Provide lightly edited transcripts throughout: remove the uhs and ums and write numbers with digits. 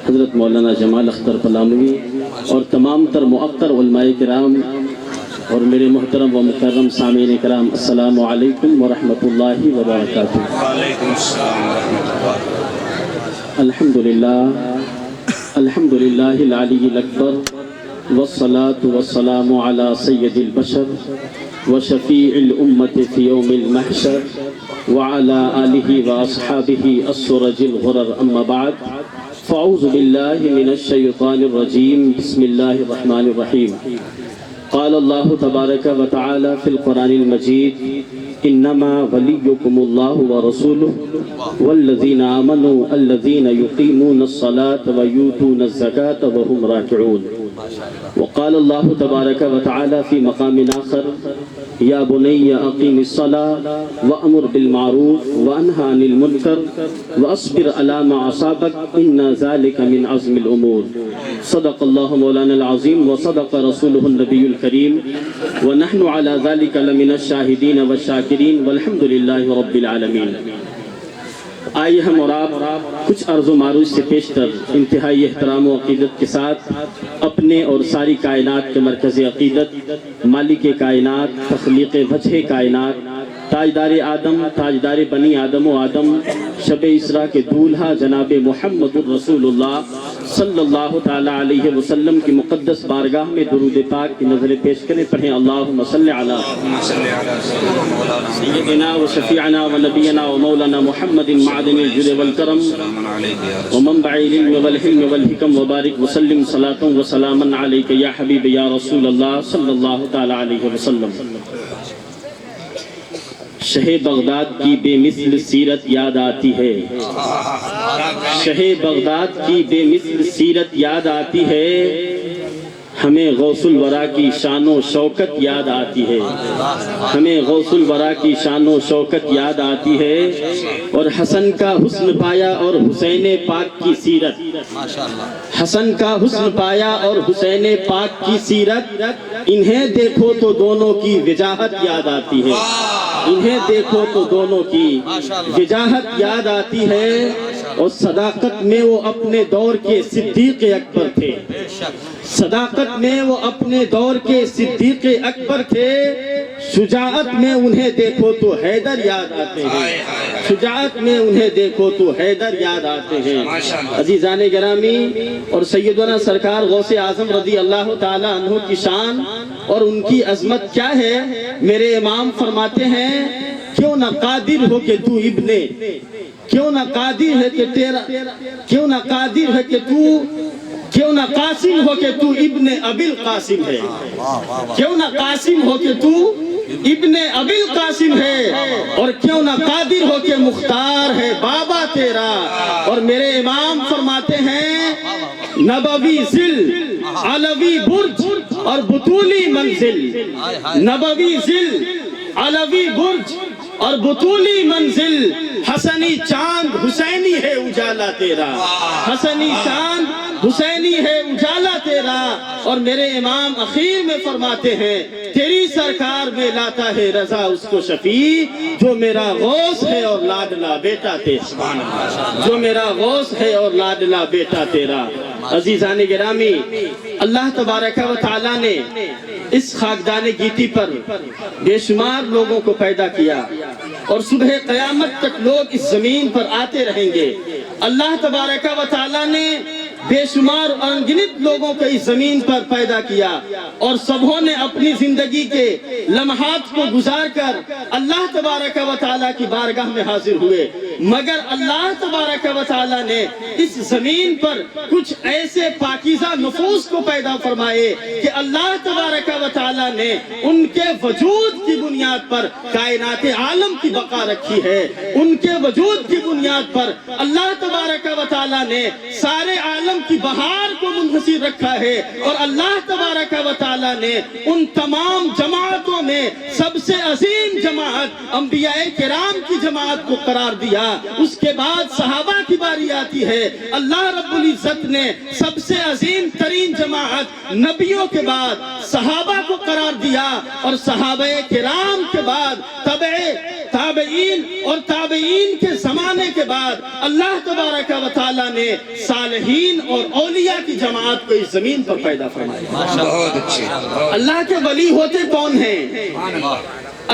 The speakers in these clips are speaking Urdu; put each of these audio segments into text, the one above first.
حضرت مولانا جمال اختر پلاموی اور تمام تر معطر علماء کرام اور میرے محترم و مکرم سامعین کرام، السلام علیکم ورحمۃ اللہ وبرکاتہ۔ وعلیکم السلام ورحمۃ اللہ۔ الحمد للہ العلی الاکبر والصلاة والسلام علی سید البشر وشفیع الامت فی یوم المحشر وعلی آلہ واصحابہ السرج الغرر، اما بعد فاعوذ باللہ من الشیطان الرجیم، بسم اللہ الرحمن الرحیم۔ قال اللہ تبارک و تعالی فی القرآن المجید، انما ولیکم اللہ ورسولہ والذین آمنوا الذین یقیمون الصلاة ویؤتون الزکاة وهم راکعون۔ وقال اللہ تبارک و تعالی فی مقام آخر، یا بنی اقیم الصلاة وامر بالمعروف وانہی عن المنکر واصبر علی ما اصابک ان ذلک من عزم الامور۔ صدق اللہ مولانا العظیم وصدق رسولہ النبی الکریم ونحن علی ذلک لمن الشاہدین والشاکرین والحمد للہ رب العالمین۔ آئیے ہم اور آپ کچھ عرض و معروض سے پیشتر انتہائی احترام و عقیدت کے ساتھ اپنے اور ساری کائنات کے مرکز عقیدت، مالک کائنات، تخلیق وجہ کائنات، تاجدار آدم، تاجدار بنی آدم و آدم، شب اسراء کے دولہا جناب محمد الرسول اللہ صلی اللہ تعالی علیہ وسلم کی مقدس بارگاہ میں درود پاک کی نظر پیش کریں، پڑھیں اللہم صلی علی سیدنا و شفیعنا و نبینا و مولانا محمد معدن الجود والکرم ومنبع العلم والحلم والحکم وبارک وسلم صلاة و سلاما علیک یا حبیب یا رسول اللہ صلی اللہ تعالی علیہ وسلم۔ شہ بغداد کی بے مثل سیرت یاد آتی ہے، شہ بغداد کی بے مثل سیرت یاد آتی ہے، ہمیں غوث الورا کی شان و شوکت یاد آتی ہے، ہمیں غوث الورا کی شان و شوکت یاد آتی ہے، اور حسن کا حسن پایا اور حسین پاک کی سیرت، حسن کا حسن پایا اور حسین پاک کی سیرت، انہیں دیکھو تو دونوں کی وجاہت یاد آتی ہے، انہیں دیکھو تو دونوں کی وجاہت یاد آتی ہے، اور صداقت میں وہ اپنے دور کے صدیق اکبر تھے، صداقت میں وہ اپنے دور کے صدیق اکبر تھے، شجاعت میں انہیں دیکھو تو حیدر یاد آتے ہیں، شجاعت میں انہیں دیکھو تو حیدر یاد آتے ہیں۔ عزیزان گرامی، اور سیدنا سرکار غوث اعظم رضی اللہ تعالی عنہ کی شان اور ان کی عظمت کیا ہے، میرے امام فرماتے ہیں، کیوں نہ قادر ہو کہ تو ابن، کیوں نہ قادر ہے کہ تیرا، کیوں نہ قادر ہے کہ تو، کیوں نہ قاسم ہو کہ تو ابن ابی القاسم ہے، کیوں نہ قاسم ہو کہ تو ابن ابی القاسم ہے، اور کیوں نہ قادر ہو کہ مختار ہے بابا تیرا۔ اور میرے امام فرماتے ہیں، نبوی ذل علوی برج اور بطولی منزل، نبوی ذل علوی برج اور بطولی منزل، حسنی چاند حسینی ہے اجالا تیرا، حسنی چاند حسینی ہے اجالا تیرا۔ اور میرے امام اخیر میں فرماتے ہیں، تیری سرکار میں لاتا ہے رضا اس کو شفیع، جو میرا غوث ہے اور لاڈلا بیٹا تیرا، جو میرا غوث ہے اور لاڈلا بیٹا تیرا۔ عزیزان گرامی، اللہ تبارک و تعالی نے اس خاکدان گیتی پر بے شمار لوگوں کو پیدا کیا، اور صبح قیامت تک لوگ اس زمین پر آتے رہیں گے۔ اللہ تبارک و تعالی نے بے شمار انگنت لوگوں کو اس زمین پر پیدا کیا، اور سبوں نے اپنی زندگی کے لمحات کو گزار کر اللہ تبارک و تعالیٰ کی بارگاہ میں حاضر ہوئے، مگر اللہ تبارک و تعالیٰ نے اس زمین پر کچھ ایسے پاکیزہ نفوس کو پیدا فرمائے کہ اللہ تبارک و تعالیٰ نے ان کے وجود کی بنیاد پر کائنات عالم کی بقا رکھی ہے، ان کے وجود کی بنیاد پر اللہ تبارک و تعالیٰ نے سارے عالم کی بہار کو منحصر رکھا ہے، اور اللہ تبارک و تعالیٰ نے ان تمام جماعتوں میں سب سے عظیم جماعت انبیاء کرام کی جماعت کو قرار دیا۔ اس کے بعد صحابہ کی باری آتی ہے، اللہ رب العزت نے سب سے عظیم ترین جماعت نبیوں کے بعد صحابہ کو قرار دیا، اور صحابہ کرام کے بعد تبع تابعین اور تابعین کے زمانے کے بعد اللہ تبارک و تعالیٰ نے صالحین اور اولیاء کی جماعت کو اس زمین پر پیدا فرمایا۔ بہت اچھے۔ اللہ کے ولی ہوتے کون ہیں؟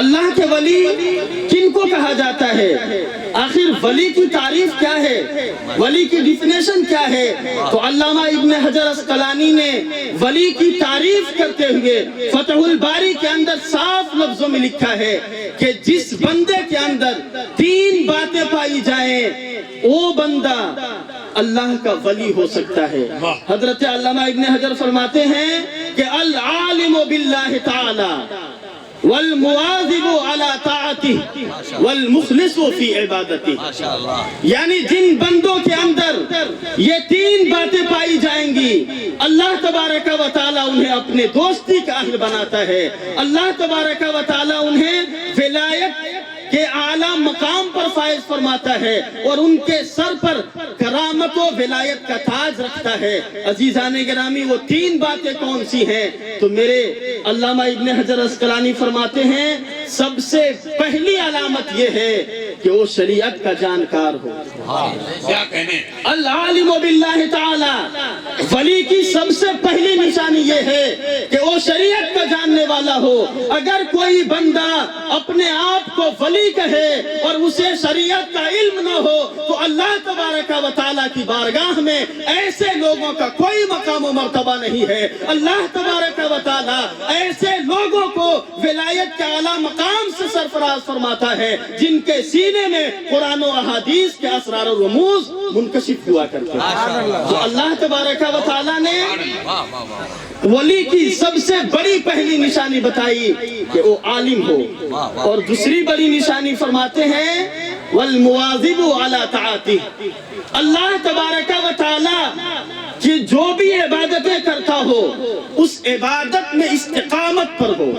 اللہ کے ولی کن کو کہا جاتا ہے؟ آخر ولی کی تعریف کیا ہے؟ ولی کی ڈیفینیشن کیا ہے؟ تو علامہ ابن حجر اسقلانی نے ولی کی تعریف کرتے ہوئے فتح الباری کے اندر صاف لفظوں میں لکھا ہے کہ جس بندے کے اندر 3 باتیں پائی جائیں وہ بندہ اللہ کا ولی ہو سکتا ہے۔ حضرت علامہ ابن حجر فرماتے ہیں کہ العالم باللہ تعالی والمواظب على طاعته والمخلص في عبادته، یعنی جن بندوں کے اندر یہ 3 باتیں پائی جائیں گی اللہ تبارک و تعالیٰ انہیں اپنے دوستی کا اہل بناتا ہے، اللہ تبارک و تعالیٰ انہیں ولایت کے اعلیٰ مقام پر فائز فرماتا ہے اور ان کے سر پر کرامت و ولایت کا تاج رکھتا ہے۔ عزیزان گرامی، وہ 3 باتیں کون سی ہیں؟ تو میرے علامہ ابن حجر اسقلانی فرماتے ہیں سب سے پہلی علامت یہ ہے کہ وہ شریعت کا جانکار ہو۔ کیا کہنے؟ العالم باللہ تعالی، ولی کی سب سے پہلی نشانی یہ ہے کہ وہ شریعت کا جاننے والا ہو۔ اگر کوئی بندہ اپنے آپ کو ولی کہے اور اسے شریعت کا علم نہ ہو تو اللہ تبارک و تعالیٰ کی بارگاہ میں ایسے لوگوں کا کوئی مقام و مرتبہ نہیں ہے۔ اللہ تبارک و تعالیٰ ایسے لوگوں کو ولایت کے اعلیٰ مقام سے سرفراز فرماتا ہے جن کے سینے میں قرآن و احادیث کے اسرار و رموز منکشف ہوا کرتے ہیں۔ تو اللہ تبارک و تعالیٰ نے ولی کی سب سے بڑی پہلی نشانی بتائی کہ وہ عالم ہو، اور دوسری بڑی نشانی فرماتے ہیں والمواظب علی طاعتہ، اللہ تبارک و تعالیٰ کہ جو بھی عبادتیں کرتا ہو اس عبادت میں استقامت پر ہو،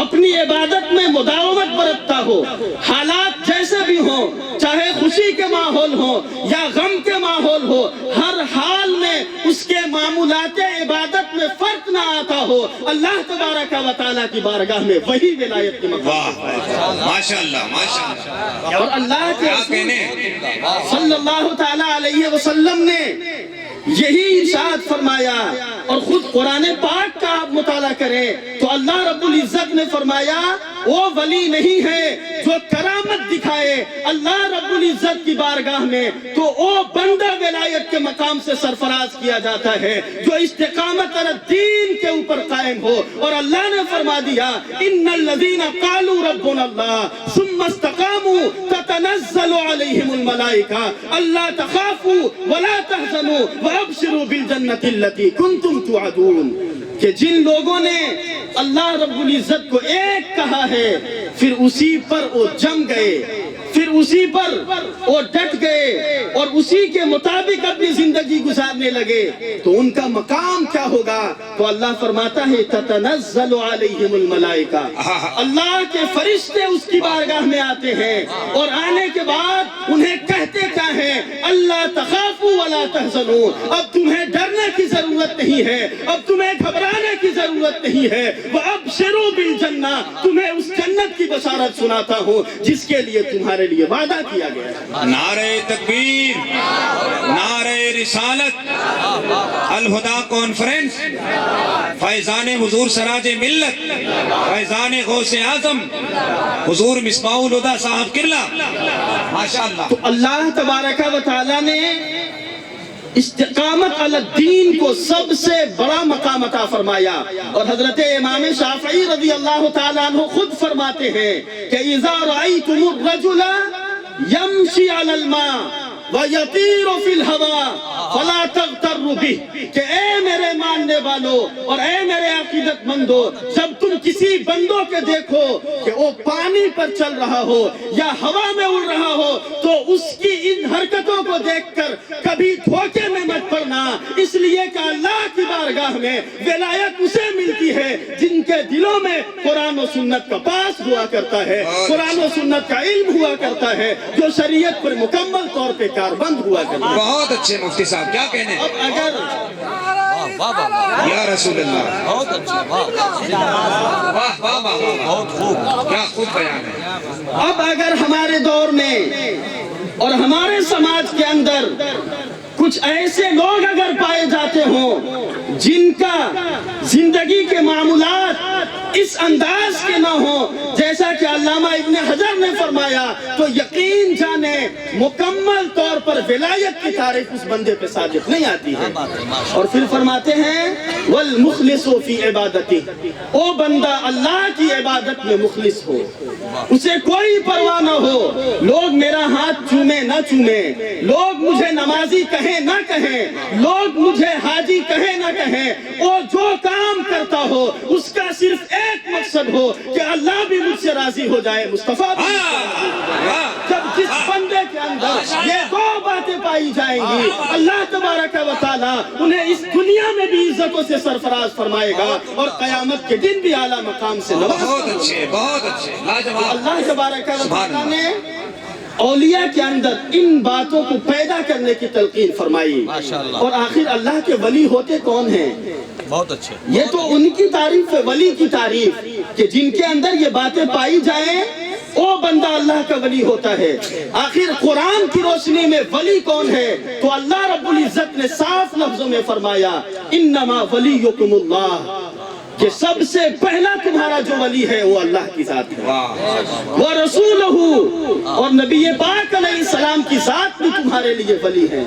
اپنی عبادت میں مداومت برتتا ہو، حالات جیسے بھی ہوں، چاہے خوشی کے ماحول ہو یا غم کے ماحول ہو، ہر حال میں اس کے معمولات عبادت میں فرق نہ آتا ہو، اللہ تبارک و تعالیٰ کی بارگاہ میں وہی ولایت کی مقام ہے۔ ماشاءاللہ ماشاءاللہ۔ اور اللہ کے رسول صلی اللہ تعالیٰ علیہ وسلم نے یہی ارشاد فرمایا، اور خود قرآن پاک کا آپ مطالعہ کریں تو اللہ رب العزت نے فرمایا وہ ولی نہیں ہے جو کرامت دکھائے اللہ رب العزت کی بارگاہ میں، تو وہ بندہ ولایت کے مقام سے سرفراز کیا جاتا ہے جو استقامت علی الدین کے اوپر قائم ہو۔ اور اللہ نے فرما دیا ان الذین قالوا ربنا اللہ ثم استقاموا تتنزل علیہم الملائکہ الا تخافوا ولا تحزنوا وابشروا بالجنۃ التي کنتم توعدون، کہ جن لوگوں نے اللہ رب العزت کو ایک کہا ہے پھر اسی پر وہ جم گئے، پھر اسی پر وہ ڈٹ گئے اور اسی کے مطابق اپنی زندگی گزارنے لگے تو ان کا مقام کیا ہوگا؟ تو اللہ فرماتا ہے تتنزل علیہم الملائکہ، اللہ کے فرشتے اس کی بارگاہ میں آتے ہیں اور آنے کے بعد انہیں کہتے کیا ہیں؟ اللہ تخافوا ولا تحزنوا، اب تمہیں ڈرنے کی ضرورت نہیں ہے، اب تمہیں گھبرانے کی ضرورت نہیں ہے، وابشروا بالجنہ، تمہیں اس جنت کی بشارت سناتا ہوں جس کے لیے تمہارے لیے وعدہ کیا گیا ہے۔ نعرہ تکبیر، نعرہ رسالت، الہدا کانفرنس، فیضان حضور سراج ملت، فیضان غوث اعظم حضور مصباح الہدا صاحب قبلہ، ماشاءاللہ۔ تو اللہ تبارک و تعالیٰ نے استقامت علی الدین کو سب سے بڑا مقام عطا فرمایا، اور حضرت امام شافعی رضی اللہ تعالیٰ عنہ خود فرماتے ہیں کہ اذا رأیتم الرجل یمشی علی الماء وَيَطِيرُ فِي الْهَوَىٰ فَلَا تَغْتَرُّ بِهِ، کہ اے میرے ماننے والو اور اے میرے عقیدت مندو، جب تم کسی بندوں کے دیکھو کہ وہ پانی پر چل رہا ہو یا ہوا میں اڑ رہا ہو تو اس کی ان حرکتوں کو دیکھ کر کبھی دھوکے میں مت پڑنا، اس لیے کہ اللہ کی بارگاہ میں ولایت اسے ملتی ہے جن کے دلوں میں قرآن و سنت کا پاس ہوا کرتا ہے، قرآن و سنت کا علم ہوا کرتا ہے، جو شریعت پر مکمل طور پہ کاربند ہوا کرتا ہے۔ بہت اچھے مفتی صاحب، کیا کہنے؟ اب اگر یا رسول اللہ، بہت اچھا، واہ واہ واہ، بہت خوب، کیا خوب بیان ہے۔ اب اگر ہمارے دور میں اور ہمارے سماج کے اندر کچھ ایسے لوگ اگر پائے جاتے ہوں جن کا زندگی کے معمولات اس انداز کے نہ ہوں جیسا کہ علامہ ابن حجر نے فرمایا، تو یقین جانے مکمل طور پر ولایت کی تعریف اس بندے پہ صادق نہیں آتی ہے۔ اور پھر فرماتے ہیں والمخلص فی عبادتی، او بندہ اللہ کی عبادت میں مخلص ہو، اسے کوئی پرواہ نہ ہو لوگ میرا ہاتھ چومے نہ چومے، لوگ مجھے نمازی کہیں نہ کہیں، لوگ مجھے حاجی کہیں نہ کہیں، وہ جو کام کرتا ہو اس کا صرف ایک مقصد ہو کہ اللہ بھی مجھ سے راضی ہو جائے، مصطفیٰ بھی مجھ سے راضی ہو جائے۔ جب جس بندے کے اندر یہ دو باتیں پائی جائیں گی، اللہ تبارک و تعالیٰ انہیں اس دنیا میں بھی عزتوں سے سرفراز فرمائے گا اور قیامت کے دن بھی اعلیٰ مقام سے نوازے گا۔ بہت اچھے، بہت اچھے، لاجواب۔ اللہ تبارک و تعالیٰ نے اولیاء کے اندر ان باتوں کو پیدا کرنے کی تلقین فرمائی، اور آخر اللہ کے ولی ہوتے کون ہیں؟ بہت اچھے۔ یہ تو ان کی تعریف ہے، ولی کی تعریف، کہ جن کے اندر یہ باتیں پائی جائیں وہ بندہ اللہ کا ولی ہوتا ہے۔ آخر قرآن کی روشنی میں ولی کون ہے؟ تو اللہ رب العزت نے صاف لفظوں میں فرمایا انما ولیکم اللہ، کہ سب سے پہلا تمہارا جو ولی ہے وہ اللہ کی ذات ہے، وہ رسولہ، اور نبی پاک علیہ السلام کی ذات بھی تمہارے لیے ولی ہے،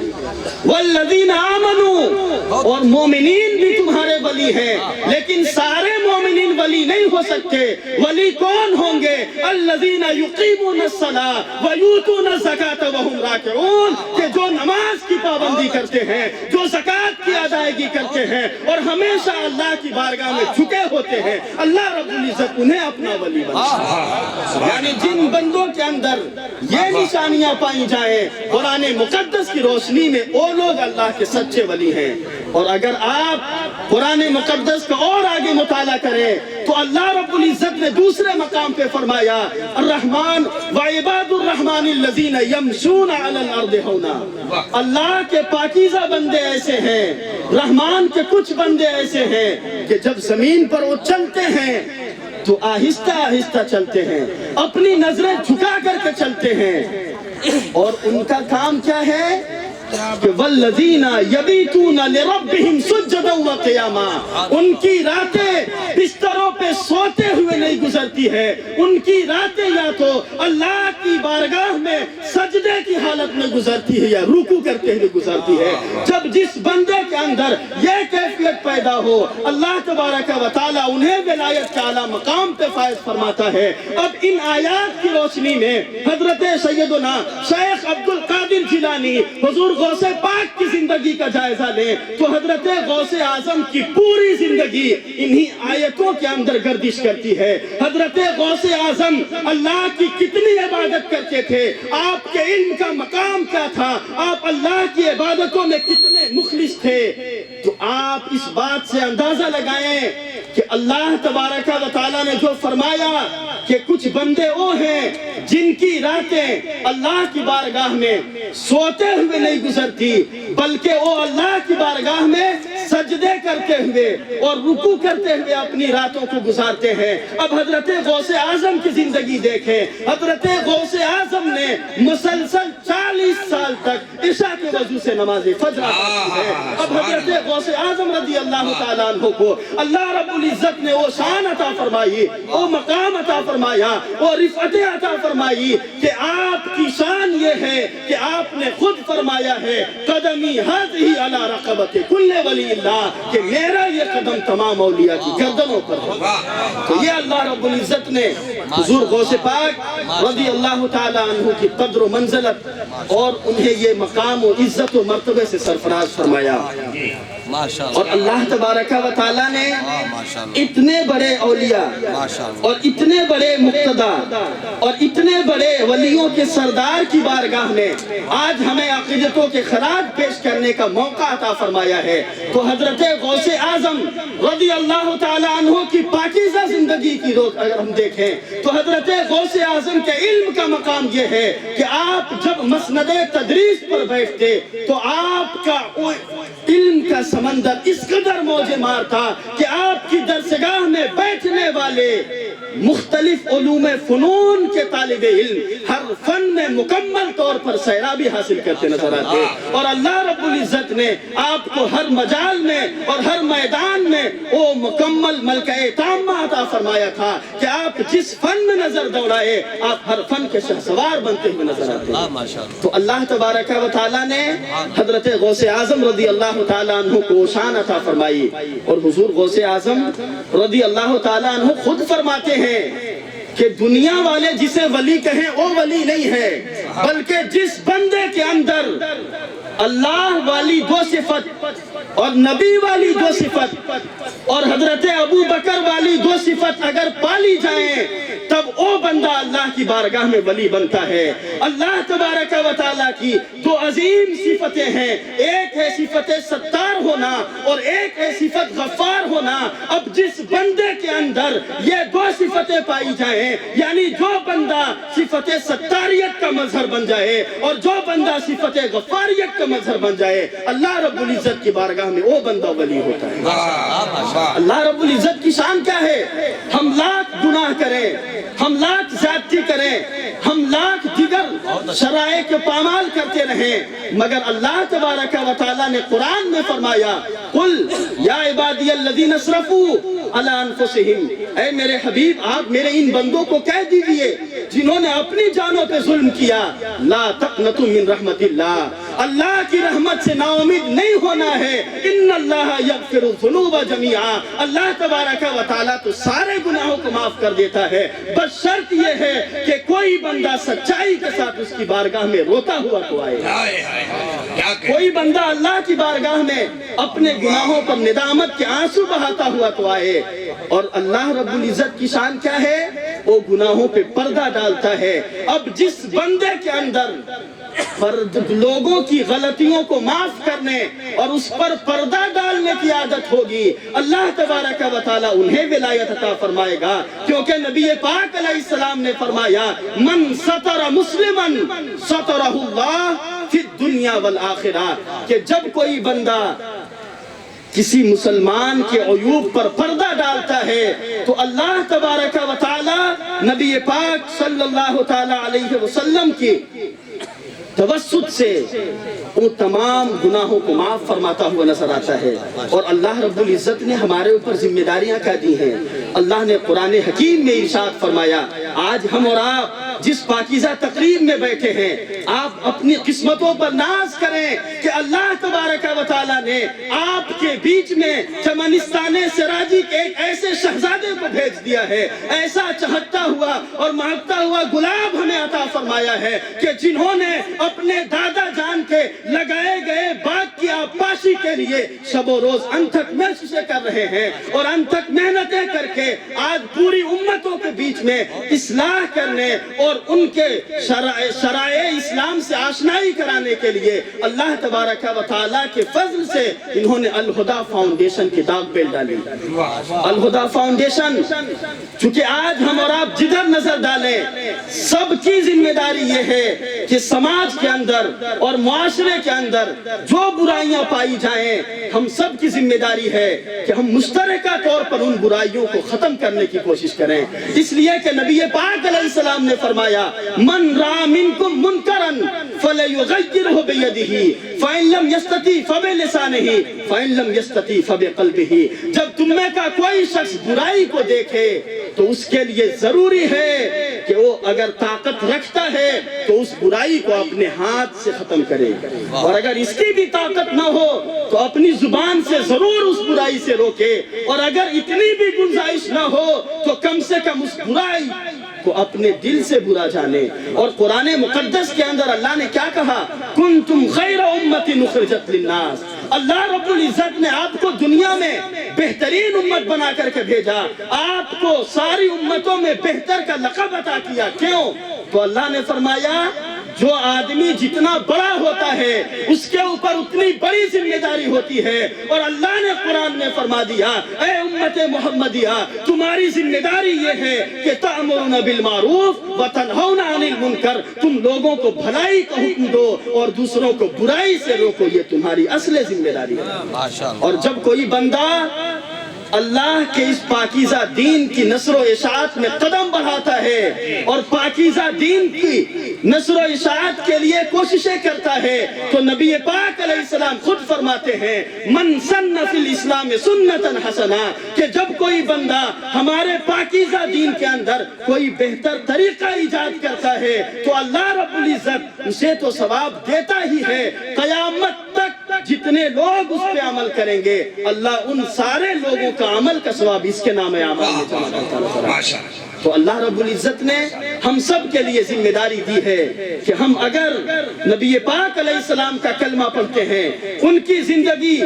والذین آمنوا، اور مومنین بھی تمہارے ولی ہیں، لیکن سارے مومنین ولی نہیں ہو سکتے۔ ولی کون ہوں گے؟ الذین یقیمون الصلاۃ ویؤتون الزکاۃ وہم راکعون، کہ جو نماز کی پابندی کرتے ہیں، جو زکوٰۃ کی ادائیگی کرتے ہیں اور ہمیشہ اللہ کی بارگاہ میں جھکے ہوتے ہیں، اللہ رب العزت انہیں اپنا ولی بنائے۔ یعنی جن بندوں کے اندر یہ نشانیاں پائی جائیں قرآن مقدس کی روشنی میں، وہ لوگ اللہ کے سچے ولی ہیں۔ اور اگر آپ قرآن مقدس کا اور آگے مطالعہ کریں تو اللہ رب العزت نے دوسرے مقام پہ فرمایا الرحمن وعباد الرحمن الذین یمشون علی الارض ہونا، اللہ کے پاکیزہ بندے ایسے ہیں، رحمان کے کچھ بندے ایسے ہیں کہ جب زمین پر وہ چلتے ہیں تو آہستہ آہستہ چلتے ہیں، اپنی نظریں جھکا کر کے چلتے ہیں، اور ان کا کام کیا ہے کہ والذین یبیتون لربہم سجدا وقیاما، ان کی راتیں بستروں پہ سوتے ہوئے نہیں گزرتی ہے، ان کی راتیں یا تو اللہ کی بارگاہ میں سجدے کی حالت میں گزرتی ہے یا رکوع کرتے ہوئے گزرتی ہے۔ جب جس بندے کے اندر یہ کیفیت پیدا ہو، اللہ تبارک و تعالیٰ انہیں ولایت کا اعلیٰ مقام پہ فائز فرماتا ہے۔ اب ان آیات کی روشنی میں حضرت سیدنا شیخ عبد القادر جیلانی حضور غوث پاک کی زندگی کا جائزہ لیں تو حضرت غوث اعظم کی پوری زندگی انہی آیتوں کے اندر گردش کرتی ہے۔ حضرت غوث اعظم اللہ کی کتنی عبادت کرتے تھے، آپ کے علم کا مقام کیا تھا، آپ اللہ کی عبادتوں میں کتنے مخلص تھے، تو آپ اس بات سے اندازہ لگائیں کہ اللہ تبارک و تعالیٰ نے جو فرمایا کہ کچھ بندے وہ ہیں جن کی راتیں اللہ کی بارگاہ میں سوتے ہوئے نہیں گزرتی بلکہ وہ اللہ کی بارگاہ میں سجدے کرتے ہوئے اور رکوع کرتے ہوئے اپنی راتوں کو گزارتے ہیں۔ اب حضرت غوث اعظم کی زندگی دیکھیں، حضرت غوث اعظم نے مسلسل 40 سال تک عشاء کے وضو سے نماز فجر ادا کی ہے۔ اب حضرت غوث اعظم رضی اللہ تعالیٰ عنہ کو اللہ رب العزت نے وہ شان عطا فرمائی، وہ مقام عطا فرمایا، وہ رفعت عطا فرمائی کہ آپ کی شان یہ ہے کہ آپ نے خود فرمایا ہے قدمی ہذہ علی رقبۃ کل ولی اللہ، کہ میرا یہ قدم تمام اولیاء کی گردنوں پر ہے۔ تو یہ اللہ رب العزت نے حضور غوث پاک رضی اللہ تعالیٰ عنہ کی قدر و منزلت اور انہیں یہ مقام و عزت و مرتبے سے سرفراز فرمایا۔ اور اللہ تبارک و تعالیٰ نے اتنے بڑے اولیاء اور اتنے بڑے مقتدی اور اتنے بڑے ولیوں کے سردار کی بارگاہ میں آج ہمیں عقیدتوں کے خراج پیش کرنے کا موقع عطا فرمایا ہے۔ تو حضرت غوث اعظم رضی اللہ تعالیٰ عنہ کی پاکیزہ زندگی کی روز اگر ہم دیکھیں تو حضرت غوث اعظم کے علم کا مقام یہ ہے کہ آپ جب مسند تدریس پر بیٹھتے تو آپ کا علم کا سمندر اس قدر موجے مار تھا کہ آپ کی درسگاہ میں بیٹھنے والے مختلف علوم فنون کے طالب علم ہر فن میں مکمل طور پر سیرابی حاصل کرتے نظر آتے ہیں، اور اللہ رب العزت نے آپ کو ہر مجال میں اور ہر میدان میں وہ مکمل ملکہ تامہ عطا فرمایا تھا کہ آپ جس فن میں نظر دوڑائے آپ ہر فن کے شہسوار بنتے ہوئے نظر آتے ہیں۔ تو اللہ تبارک و تعالیٰ نے حضرت غوث اعظم رضی اللہ تعالیٰ عنہ کو شان عطا فرمائی، اور حضور غوث اعظم رضی اللہ تعالیٰ عنہ خود فرماتے ہیں کہ دنیا والے جسے ولی کہیں وہ ولی نہیں ہے، بلکہ جس بندے کے اندر اللہ والی دو صفت اور نبی والی دو صفت اور حضرت ابو بکر والی دو صفت اگر پالی جائیں تب وہ بندہ اللہ کی بارگاہ میں ولی بنتا ہے۔ اللہ تبارک و تعالیٰ کی دو عظیم صفتیں ہیں، ایک ہے صفت ستار ہونا اور ایک ہے صفت غفار ہونا۔ اب جس بندے کے اندر یہ دو صفتیں پائی جائیں، یعنی جو بندہ صفت ستاریت کا مظہر بن جائے اور جو بندہ صفت غفاریت کا مظہر بن جائے، اللہ رب العزت کی بارگاہ میں وہ بندہ ولی ہوتا ہے۔ اللہ رب العزت کی شان کیا ہے؟ ہم لاکھ گناہ کریں، ہم لاکھ زیادتی کریں، ہم لاکھ دیگر شرائع کے پامال کرتے رہیں، مگر اللہ تبارک و تعالیٰ نے قرآن میں فرمایا قل یا عبادی الذین اسرفوا علی انفسہم، اے میرے حبیب آپ میرے ان بندوں کو کہہ دیجئے جنہوں نے اپنی جانوں پہ ظلم کیا، لا تقنطوا من رحمت اللہ، اللہ کی رحمت سے نا امید نہیں ہونا ہے، ان اللہ یغفر الذنوب جميعا، اللہ تبارک و تعالیٰ تو سارے گناہوں کو معاف کر دیتا ہے، بس شرط یہ ہے کہ کوئی بندہ سچائی کے ساتھ اس کی بارگاہ میں روتا ہوا تو آئے، کوئی بندہ اللہ کی بارگاہ میں اپنے گناہوں پر ندامت کے آنسو بہاتا ہوا تو آئے۔ اور اللہ رب العزت کی شان کیا ہے؟ وہ گناہوں پہ پردہ ڈالتا ہے۔ اب جس بندے کے اندر لوگوں کی غلطیوں کو معاف کرنے اور اس پر پردہ ڈالنے کی عادت ہوگی، اللہ تبارک و تعالیٰ انہیں ولایت عطا فرمائے گا، کیونکہ نبی پاک علیہ السلام نے فرمایا من ستر مسلما سترہ اللہ فی الدنیا والآخرہ، کہ جب کوئی بندہ کسی مسلمان کے عیوب پر پردہ ڈالتا ہے تو اللہ تبارک و تعالی نبی پاک صلی اللہ تعالی علیہ وسلم کی توسط سے وہ تمام گناہوں کو معاف فرماتا ہوا نظر آتا ہے۔ اور اللہ رب العزت نے ہمارے اوپر ذمہ داریاں کیا دی ہیں؟ اللہ نے قرآن حکیم میں ارشاد فرمایا، آج ہم اور آپ جس پاکیزہ تقریب میں بیٹھے ہیں، آپ اپنی قسمتوں پر ناز کریں کہ اللہ تبارک و تعالیٰ نے آپ کے بیچ میں چمنستان سراجی کے ایک ایسے شہزادے کو بھیج دیا ہے، ایسا چہکتا ہوا اور مہکتا ہوا گلاب ہمیں عطا فرمایا ہے کہ جنہوں نے اپنے دادا جان کے لگائے گئے باغ کی آبپاشی کے لیے شب و روز انتھک کوششیں کر رہے ہیں اور انتھک محنتیں کر کے آج پوری امتوں کے بیچ میں اصلاح کرنے اور ان کے شرائع اسلام سے آشنائی کرانے کے لیے اللہ تبارک و تعالیٰ کے فضل سے انہوں نے الہدا فاؤنڈیشن کی داغ بیل ڈالی۔ الہدا فاؤنڈیشن چونکہ آج ہم اور آپ جدھر نظر ڈالیں سب کی ذمہ داری یہ ہے کہ سماج کے اندر اور معاشرے کے اندر جو برائیاں پائی جائیں ہم سب کی ذمہ داری ہے کہ ہم مشترکہ طور پر ان برائیوں کو ختم کرنے کی کوشش کریں، اس لیے کہ نبی پاک علیہ السلام نے فرمایا من را منکم منکرن فلیغیرہ بیدہ فإن لم یستطع فبلسانہ فإن لم یستطع فبقلبہ، جب تم میں کا کوئی شخص برائی کو دیکھے تو اس کے لیے ضروری ہے کہ وہ اگر طاقت رکھتا ہے تو اس برائی کو اپنے ہاتھ سے ختم کرے، اور اگر اس کی بھی طاقت نہ ہو تو اپنی زبان سے ضرور اس برائی سے روکے، اور اگر اتنی بھی گنجائش نہ ہو تو کم سے کم اس برائی کو اپنے دل سے برا جانے۔ اور قرآن مقدس کے اندر اللہ نے کیا کہا؟ کنتم خیر امت اخرجت للناس، اللہ رب العزت نے آپ کو دنیا میں بہترین امت بنا کر کے بھیجا، آپ کو ساری امتوں میں بہتر کا لقب عطا کیا۔ کیوں؟ تو اللہ نے فرمایا جو آدمی جتنا بڑا ہوتا ہے اس کے اوپر اتنی بڑی ذمہ داری ہوتی ہے، اور اللہ نے قرآن میں فرما دیا اے امت محمدیہ تمہاری ذمہ داری یہ ہے کہ تأمرون بالمعروف وتنہون عن المنکر، تم لوگوں کو بھلائی کا حکم دو اور دوسروں کو برائی سے روکو، یہ تمہاری اصل ذمہ داری ہے۔ اور جب کوئی بندہ اللہ کے اس پاکیزہ دین کی نشر و اشاعت میں قدم بڑھاتا ہے اور پاکیزہ دین کی نشر و اشاعت کے لیے کوششیں کرتا ہے، تو نبی پاک علیہ السلام خود فرماتے ہیں من سن فی الاسلام سنتا حسنا، کہ جب کوئی بندہ ہمارے پاکیزہ دین کے اندر کوئی بہتر طریقہ ایجاد کرتا ہے تو اللہ رب العزت اسے تو ثواب دیتا ہی ہے، قیامت تک جتنے لوگ اس پہ عمل کریں گے اللہ ان سارے لوگوں کا عمل کا ثواب اس کے نام اعمال میں جمع کرتا ہے۔ تو اللہ رب العزت نے ہم سب کے لیے ذمہ داری دی ہے کہ ہم اگر نبی پاک علیہ السلام کا کلمہ پڑھتے ہیں، ان کی زندگی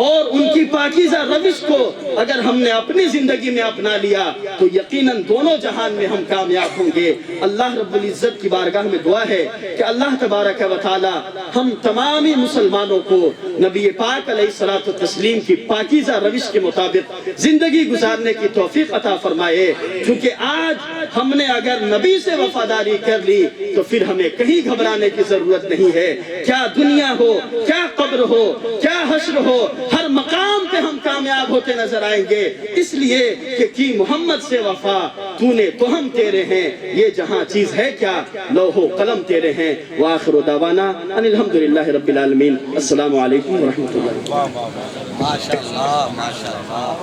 اور ان کی پاکیزہ روش کو اگر ہم نے اپنی زندگی میں اپنا لیا تو یقیناً دونوں جہان میں ہم کامیاب ہوں گے۔ اللہ رب العزت کی بارگاہ میں دعا ہے کہ اللہ تبارک و تعالی ہم تمامی مسلمانوں کو نبی پاک علیہ الصلوۃ والتسلیم کی پاکیزہ روش کے مطابق زندگی گزارنے کی توفیق عطا فرمائے، کیونکہ آج ہم نے اگر نبی سے وفاداری کر لی تو پھر ہمیں کہیں گھبرانے کی ضرورت نہیں ہے، کیا دنیا ہو، کیا قبر ہو، کیا حشر ہو، ہر مقام پہ ہم کامیاب ہوتے نظر آئیں گے، اس لیے کہ کی محمد سے وفا تو نے تو ہم تیرے ہیں، یہ جہاں چیز ہے کیا لوح و قلم تیرے ہیں۔ وآخر دعوانا ان الحمدللہ رب العالمین۔ السلام علیکم ورحمۃ اللہ۔ ماشاءاللہ ماشاءاللہ۔